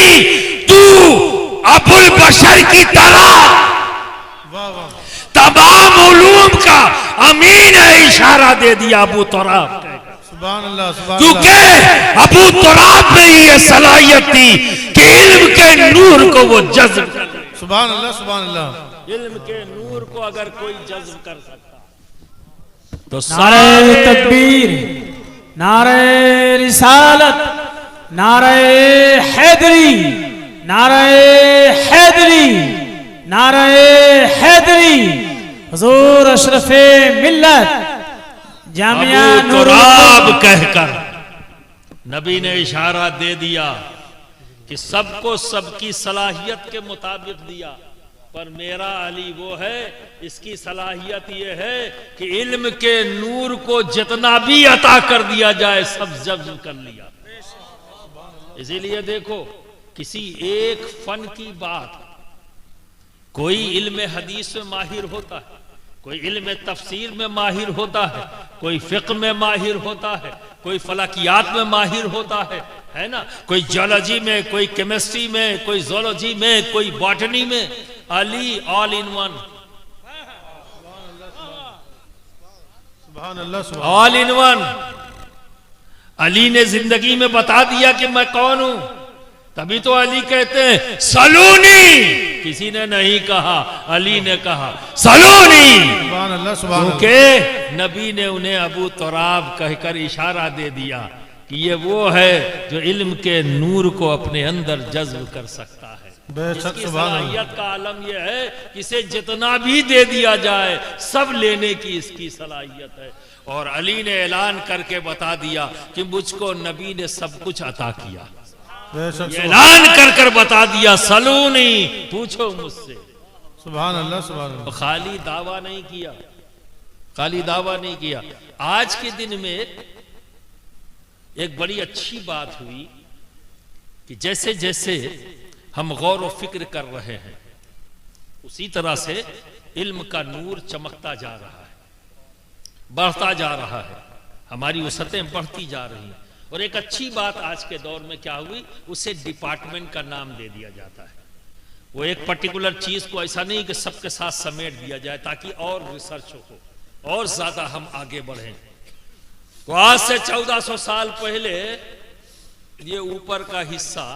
तू अबुल बशर की तरह वाह वाह। तमाम उलूम का अमीन है, इशारा दे दिया अबू तुराब। सुभान अल्लाह, सुभान क्योंकि अबू तुराब में ये सलाहियत थी कि इल्म के नूर को वो जज्ब कर। सुभान अल्लाह, सुभान अल्लाह। इल्म के नूर को अगर कोई जज्ब कर सकता तो नारे तकबीर, नारे रिसालत, नारे हैदरी, नारे हैदरी, नारे हैदरी। हुजूर अशरफे मिल्लत जामिया अबू तुराब कहकर नबी ने इशारा दे दिया कि सबको सबकी सलाहियत के मुताबिक दिया, पर मेरा अली वो है, इसकी सलाहियत ये है कि इल्म के नूर को जितना भी अता कर दिया जाए सब जब्त कर लिया। इसीलिए देखो, किसी एक फन की बात, कोई इल्म हदीस में माहिर होता है, कोई इल्म तफसीर में माहिर होता है, कोई फिक्र में माहिर होता है, कोई फलकियात में माहिर होता है ना, कोई जियोलॉजी में, कोई केमिस्ट्री में, कोई ज़ूलॉजी में, कोई बॉटनी में। अली ऑल इन वन, सुभान अल्लाह, सुभान ऑल इन वन। अली ने जिंदगी में बता दिया कि मैं कौन हूं। तभी तो अली कहते हैं सलूनी। किसी ने नहीं कहा, अली ने कहा सलूनी। सुभान अल्लाह, सुभान अल्लाह। क्योंकि नबी ने उन्हें अबू तुराब कहकर इशारा दे दिया कि ये वो है जो इल्म के नूर को अपने अंदर जज्ब कर सकता है। बेशक, इसकी सुभान अल्लाह। सलाहियत का आलम यह है कि इसे जितना भी दे दिया जाए सब लेने की इसकी सलाहियत है। और अली ने ऐलान करके बता दिया कि मुझको नबी ने सब कुछ अता किया। बेशक, ये ऐलान कर कर बता दिया सलूनी, पूछो मुझसे। सुभान अल्लाह, सुभान अल्लाह। खाली दावा नहीं किया, खाली दावा नहीं किया। आज के दिन में एक बड़ी अच्छी बात हुई कि जैसे जैसे हम गौर व फिक्र कर रहे हैं, उसी तरह से इल्म का नूर चमकता जा रहा है, बढ़ता जा रहा है, हमारी वसतें बढ़ती जा रही हैं। और एक अच्छी बात आज के दौर में क्या हुई, उसे डिपार्टमेंट का नाम दे दिया जाता है। वो एक पर्टिकुलर चीज को ऐसा नहीं कि सबके साथ समेट दिया जाए ताकि और रिसर्च हो और ज्यादा हम आगे बढ़ें। तो आज से 1400 साल पहले ये ऊपर का हिस्सा,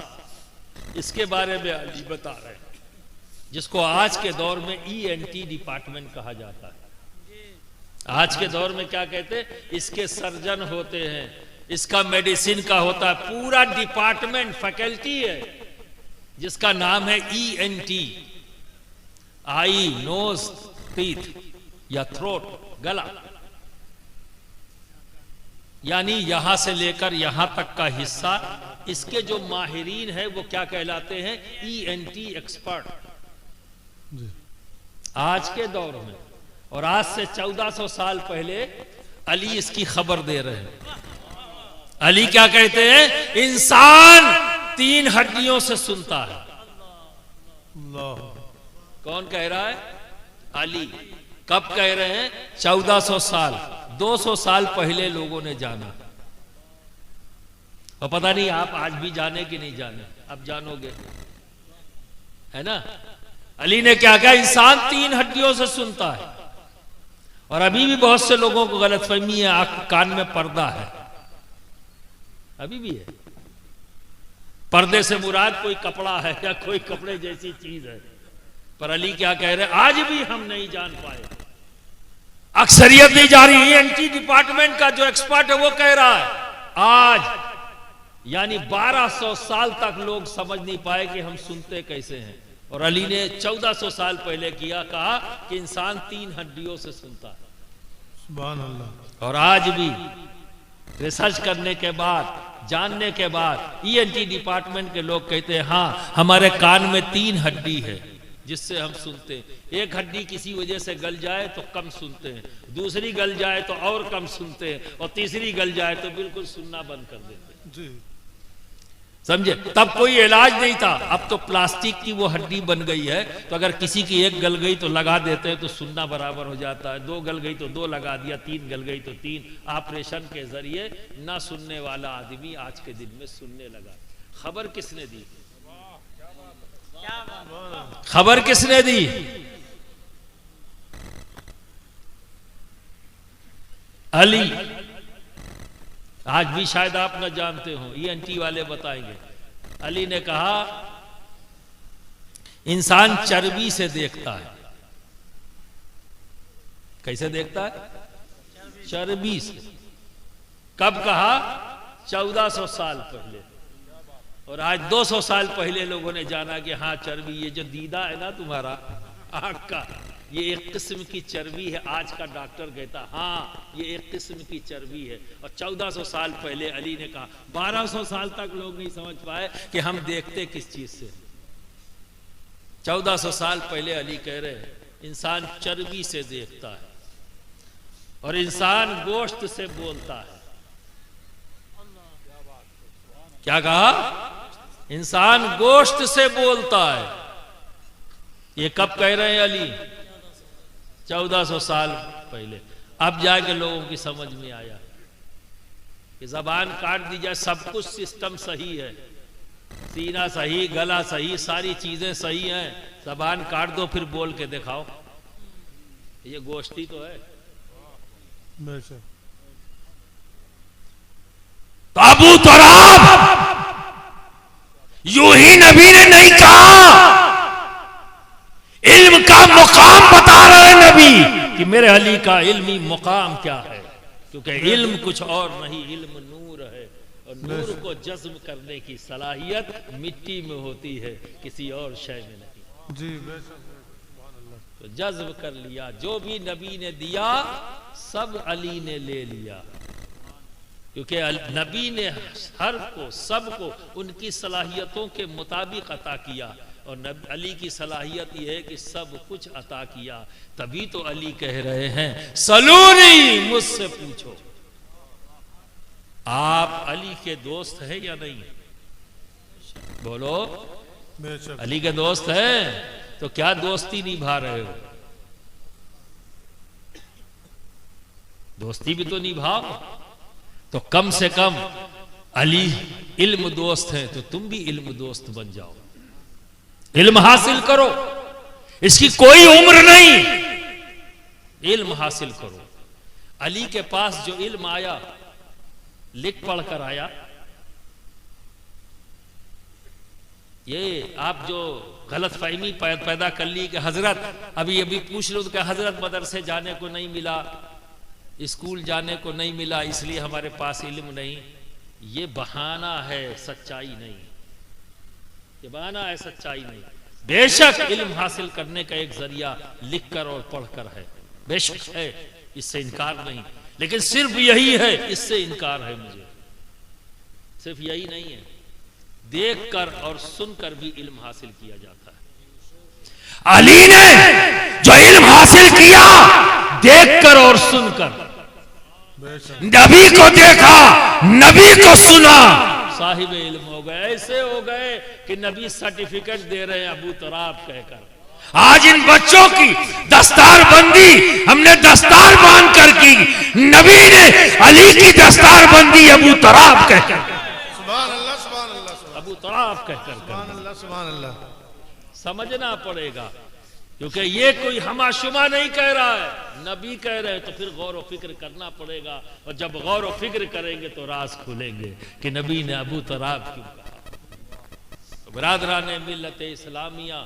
इसके बारे में अली बता रहे हैं, जिसको आज के दौर में ENT डिपार्टमेंट कहा जाता है। आज के दौर में क्या कहते हैं, इसके सर्जन होते हैं, इसका मेडिसिन का होता है, पूरा डिपार्टमेंट फैकल्टी है जिसका नाम है ENT, आई, नोज, टीथ या थ्रोट, गला, यानी यहां से लेकर यहां तक का हिस्सा, इसके जो माहिरीन है वो क्या कहलाते हैं, ENT एक्सपर्ट। आज के दौर में, और आज से 1400 साल पहले अली इसकी खबर दे रहे हैं। अली क्या कहते हैं, इंसान 3 हड्डियों से सुनता है। कौन कह रहा है, अली। कब कह रहे हैं, 1400 साल, 200 साल पहले लोगों ने जाना। और पता नहीं आप आज भी जाने कि नहीं जाने, अब जानोगे, है ना। अली ने क्या कहा, इंसान 3 हड्डियों से सुनता है। और अभी भी बहुत से लोगों को गलतफहमी है, आंख कान में पर्दा है, अभी भी है। पर्दे से मुराद कोई कपड़ा है या कोई कपड़े जैसी चीज है। पर अली क्या कह रहे हैं, आज भी हम नहीं जान पाए, अक्सरियत नहीं जा रही। ENT डिपार्टमेंट का जो एक्सपर्ट है वो कह रहा है, आज यानी 1200 साल तक लोग समझ नहीं पाए कि हम सुनते कैसे हैं। और अली ने 1400 साल पहले कहा कि इंसान 3 हड्डियों से सुनता है। सुभान अल्लाह। और आज भी रिसर्च करने के बाद, जानने के बाद, ENT डिपार्टमेंट के लोग कहते हैं, हाँ हमारे कान में 3 हड्डी है जिससे हम सुनते हैं। एक हड्डी किसी वजह से गल जाए तो कम सुनते हैं, दूसरी गल जाए तो और कम सुनते हैं, और तीसरी गल जाए तो बिल्कुल सुनना बंद कर देते हैं। जी। समझे। तब कोई इलाज नहीं था, अब तो प्लास्टिक की वो हड्डी बन गई है, तो अगर किसी की एक गल गई तो लगा देते हैं तो सुनना बराबर हो जाता है, 2 गल गई तो 2 लगा दिया, 3 गल गई तो 3। ऑपरेशन के जरिए ना सुनने वाला आदमी आज के दिन में सुनने लगा। खबर किसने दी, खबर किसने दी? अली। आज भी शायद आप न जानते हो, ENT वाले बताएंगे। अली ने कहा, इंसान चर्बी से देखता है। कैसे देखता है? चर्बी से। कब कहा? 1400 साल पहले। और आज 200 साल पहले लोगों ने जाना कि हाँ चर्बी, ये जो दीदा है ना तुम्हारा आंख का, ये एक किस्म की चर्बी है। आज का डॉक्टर कहता हाँ ये एक किस्म की चर्बी है। और 1400 साल पहले अली ने कहा, 1200 साल तक लोग नहीं समझ पाए कि हम देखते किस चीज से। 1400 साल पहले अली कह रहे हैं, इंसान चर्बी से देखता है और इंसान गोश्त से बोलता है। क्या कहा? इंसान गोश्त से बोलता है। ये कब कह रहे हैं अली? 1400 साल पहले। अब जाके लोगों की समझ में आया कि जबान काट दी जाए, सब कुछ सिस्टम सही है, सीना सही, गला सही, सारी चीजें सही हैं, जबान काट दो फिर बोल के दिखाओ। ये गोश्ती तो है। तो अबू तुराब, यूं ही नबी ने नहीं कहा, इल्म का मुकाम बता रहे नबी कि मेरे अली का इल्मी मुकाम क्या है। क्योंकि इल्म कुछ और नहीं, इल्म नूर है, और नूर को जज्ब करने की सलाहियत मिट्टी में होती है, किसी और शय में नहीं। जी। तो जज्ब कर लिया, जो भी नबी ने दिया सब अली ने ले लिया। क्योंकि नबी ने हर को, सबको उनकी सलाहियतों के मुताबिक अता किया, और अली की सलाहियत यह है कि सब कुछ अता किया। तभी तो अली कह रहे हैं, सलूनी, मुझसे पूछो। आप अली के दोस्त हैं या नहीं? बोलो, बेशक। अली के दोस्त हैं तो क्या दोस्ती निभा रहे हो? दोस्ती भी तो निभाओ। तो कम से कम अली इल्म दोस्त है तो तुम भी इल्म दोस्त बन जाओ, इल्म हासिल करो। इसकी कोई उम्र नहीं, इल्म हासिल करो। अली के पास जो इल्म आया, लिख पढ़ कर आया। ये आप जो गलत फहमी पैदा कर ली कि हजरत अभी अभी पूछ लो कि हजरत मदरसे जाने को नहीं मिला, स्कूल जाने को नहीं मिला, इसलिए हमारे पास इल्म नहीं, ये बहाना है, सच्चाई नहीं। ये बहाना है, सच्चाई नहीं। बेशक इल्म हासिल करने का एक जरिया लिखकर और पढ़कर है, बेशक है, इससे इनकार नहीं। लेकिन सिर्फ यही है, इससे इनकार है मुझे। सिर्फ यही नहीं है, देखकर और सुनकर भी इल्म हासिल किया जाता है। अली ने जो इल्म हासिल किया देखकर और सुनकर, नबी को देखा, नबी को सुना, साहिब इल्म हो गए। ऐसे हो गए कि नबी सर्टिफिकेट दे रहे हैं अबू तराब कहकर। आज इन बच्चों की दस्तार बंदी हमने दस्तार बांध कर की, नबी ने अली की दस्तार बंदी अबू तराब कहकर, सुभान अल्लाह, सुभान अल्लाह, अबू तराब कहकर। सुभान अल्लाह, सुभान अल्लाह। समझना पड़ेगा, क्योंकि ये कोई हमाशुमा नहीं कह रहा है, नबी कह रहे हैं, तो फिर गौर व फिक्र करना पड़ेगा। और जब गौर व फिक्र करेंगे तो राज खुलेंगे कि नबी ने अबू तराब क्यों कहा। तो बरादरान मिल्लत इस्लामिया,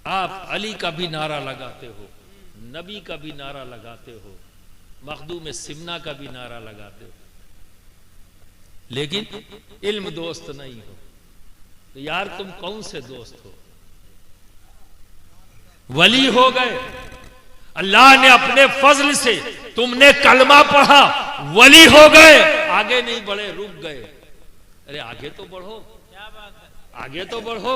आप अली का भी नारा लगाते हो, नबी का भी नारा लगाते हो, मखदूम सिमना का भी नारा लगाते हो, लेकिन इल्म दोस्त नहीं हो। तो यार तुम कौन से दोस्त हो? वली हो गए, अल्लाह ने अपने फजल से, तुमने कलमा पढ़ा, वली हो गए, आगे नहीं बढ़े, रुक गए। अरे आगे तो बढ़ो, आगे तो बढ़ो।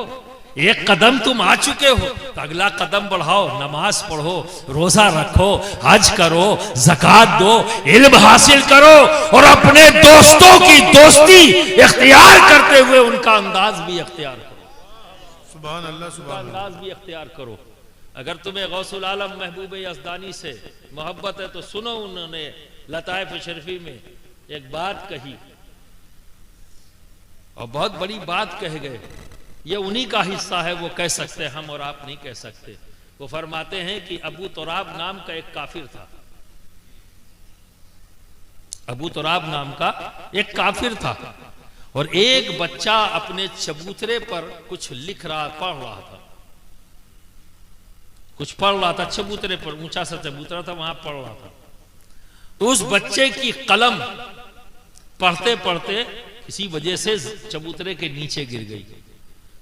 एक कदम तुम आ चुके हो तो अगला कदम बढ़ाओ, नमाज पढ़ो, रोजा रखो, हज करो, ज़कात दो, इल्म हासिल करो और अपने दोस्तों की दोस्ती इख्तियार करते हुए उनका अंदाज भी इख्तियार करो। सुभान अल्लाह, सुभान अल्लाह। अंदाज भी इख्तियार करो। अगर तुम्हें गौसुल आलम महबूब यज़दानी से मोहब्बत है तो सुनो, उन्होंने लताइफ शरीफी में एक बात कही और बहुत बड़ी बात कह गए। ये उन्हीं का हिस्सा है, वो कह सकते हैं, हम और आप नहीं कह सकते। वो फरमाते हैं कि अबू तुराब नाम का एक काफिर था, अबू तुराब नाम का एक काफिर था, और एक बच्चा अपने चबूतरे पर कुछ लिख रहा, पढ़ रहा था, कुछ पढ़ रहा था चबूतरे पर, ऊंचा सा चबूतरा था, वहां पढ़ रहा था। तो उस बच्चे की कलम पढ़ते पढ़ते किसी वजह से चबूतरे के नीचे गिर गई।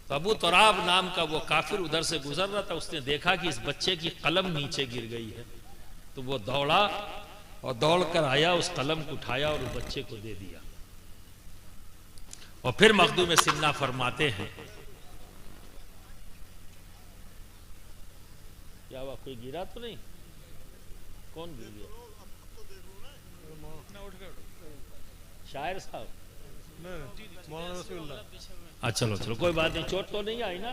तो अबू तुराब नाम का वो काफिर उधर से गुजर रहा था, उसने देखा कि इस बच्चे की कलम नीचे गिर गई है, तो वो दौड़ा और दौड़ कर आया, उस कलम को उठाया और उस बच्चे को दे दिया। और फिर मखदूम सिन्ना फरमाते हैं, क्या हुआ, कोई गिरा तो नहीं? कौन गिर गया? शायर साहब? अच्छा चलो चलो, कोई बात नहीं, चोट तो नहीं आई ना।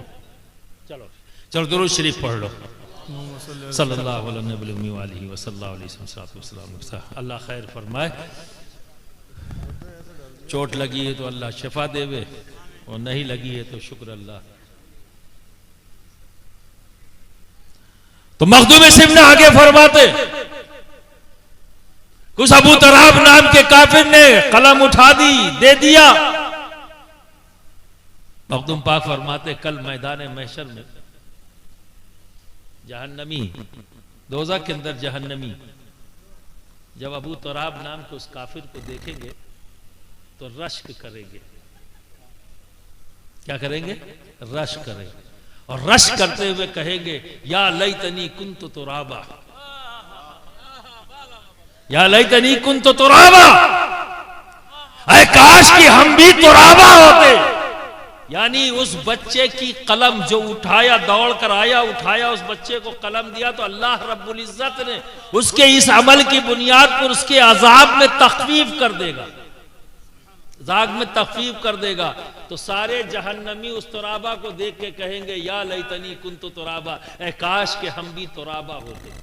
चलो चलो, दुरूद शरीफ पढ़ लो। सल्लल्लाहु अलैहि वसल्लम। अल्लाह खैर फरमाए। चोट लगी है तो अल्लाह शिफा देवे, और नहीं लगी है तो शुक्र अल्लाह। तो मखदूम सिमना आगे फरमाते, उस अबू तराब नाम के काफिर ने कलम उठा दी, दे दिया। मखदूम पाक फरमाते, कल मैदान महशर में जहन्नमी, दोज़ख के अंदर जहन्नमी जब अबू तराब नाम के उस काफिर को देखेंगे तो रश्क करेंगे। क्या करेंगे? रश्क करेंगे, और रश्क करते हुए कहेंगे, या लैतनी कुन्तु तुराबा, या लैतनी कुन्तु तुराबा, ऐ काश कि हम भी तुराबा होते। यानी उस बच्चे की कलम जो उठाया, दौड़ कर आया, उठाया, उस बच्चे को कलम दिया, तो अल्लाह रब्बुल इज्जत ने उसके इस अमल की बुनियाद पर उसके अजाब में तखफीफ कर देगा। जाग में तखफीफ कर देगा, तो सारे जहन्नमी उस तुराबा को देख के कहेंगे या लैतनी कुन्तु तुराबा, ऐ काश के हम भी तुराबा होते।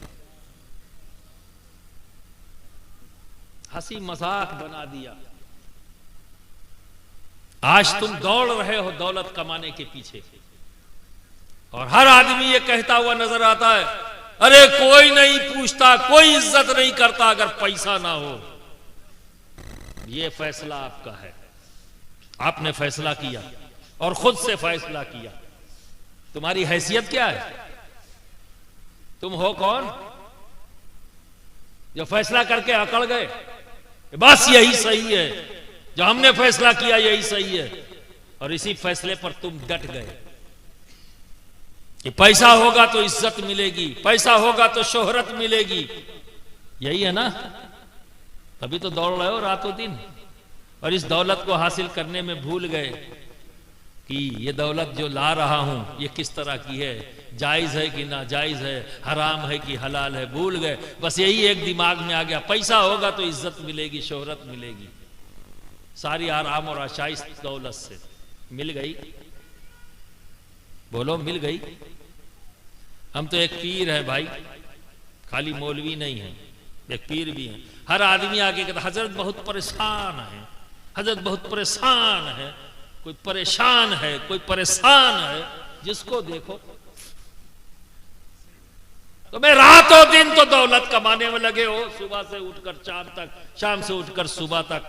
हंसी मजाक बना दिया। आज तुम दौड़ रहे हो दौलत कमाने के पीछे, और हर आदमी ये कहता हुआ नजर आता है, अरे कोई नहीं पूछता, कोई इज्जत नहीं करता अगर पैसा ना हो। ये फैसला आपका है, आपने फैसला किया और खुद से फैसला किया। तुम्हारी हैसियत क्या है? तुम हो कौन जो फैसला करके अकड़ गए बस यही सही है, जो हमने फैसला किया यही सही है, और इसी फैसले पर तुम डट गए कि पैसा होगा तो इज्जत मिलेगी, पैसा होगा तो शोहरत मिलेगी। यही है ना? तभी तो दौड़ रहे हो रातों दिन, और इस दौलत को हासिल करने में भूल गए कि ये दौलत जो ला रहा हूं ये किस तरह की है, जायज है कि ना जायज है, हराम है कि हलाल है, भूल गए। बस यही एक दिमाग में आ गया, पैसा होगा तो इज्जत मिलेगी, शोहरत मिलेगी। सारी आराम और आशाइश दौलत से मिल गई। बोलो मिल गई? हम तो एक पीर है भाई, खाली मौलवी नहीं है, एक पीर भी है। हर आदमी आके कहता हजरत बहुत परेशान है, हजरत बहुत परेशान है। कोई परेशान है, कोई परेशान है, जिसको देखो। तो मैं रातों दिन तो दौलत कमाने में लगे हो, सुबह से उठकर शाम तक, शाम से उठकर सुबह तक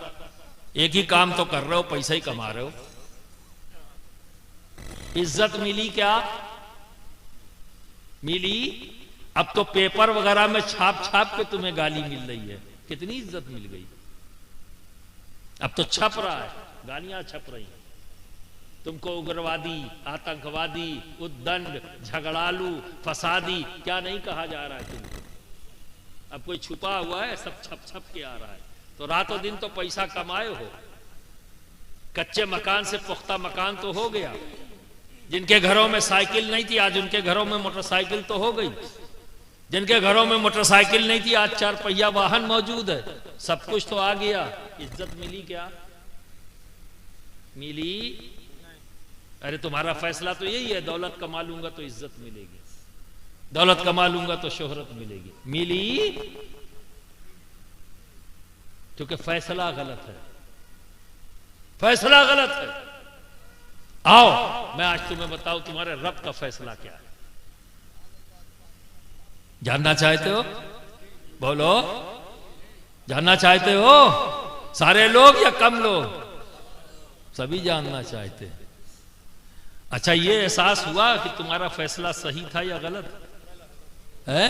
एक ही काम तो कर रहे हो, पैसा ही कमा रहे हो। इज्जत मिली क्या? मिली? अब तो पेपर वगैरह में छाप छाप के तुम्हें गाली मिल रही है। कितनी इज्जत मिल गई? अब तो छप रहा है, गालियां छप रही हैं। तुमको उग्रवादी, आतंकवादी, उद्दंड, झगड़ालू, फसादी क्या नहीं कहा जा रहा है तुमको। अब कोई छुपा हुआ है, सब छप छप के आ रहा है। तो रातों दिन तो पैसा कमाए हो, कच्चे मकान से पुख्ता मकान तो हो गया। जिनके घरों में साइकिल नहीं थी आज उनके घरों में मोटरसाइकिल तो हो गई। जिनके घरों में मोटरसाइकिल नहीं थी आज 4 पहिया वाहन मौजूद है। सब कुछ तो आ गया। इज्जत मिली क्या? मिली? अरे तुम्हारा फैसला तो यही है, दौलत कमा लूंगा तो इज्जत मिलेगी, दौलत कमा लूंगा तो शोहरत मिलेगी। मिली? क्योंकि फैसला गलत है, फैसला गलत है। आओ मैं आज तुम्हें बताऊं तुम्हारे रब का फैसला क्या है। जानना चाहते हो? बोलो, जानना चाहते हो? सारे लोग या कम लोग? सभी जानना चाहते हैं। अच्छा, ये एहसास हुआ कि तुम्हारा फैसला सही था या गलत है?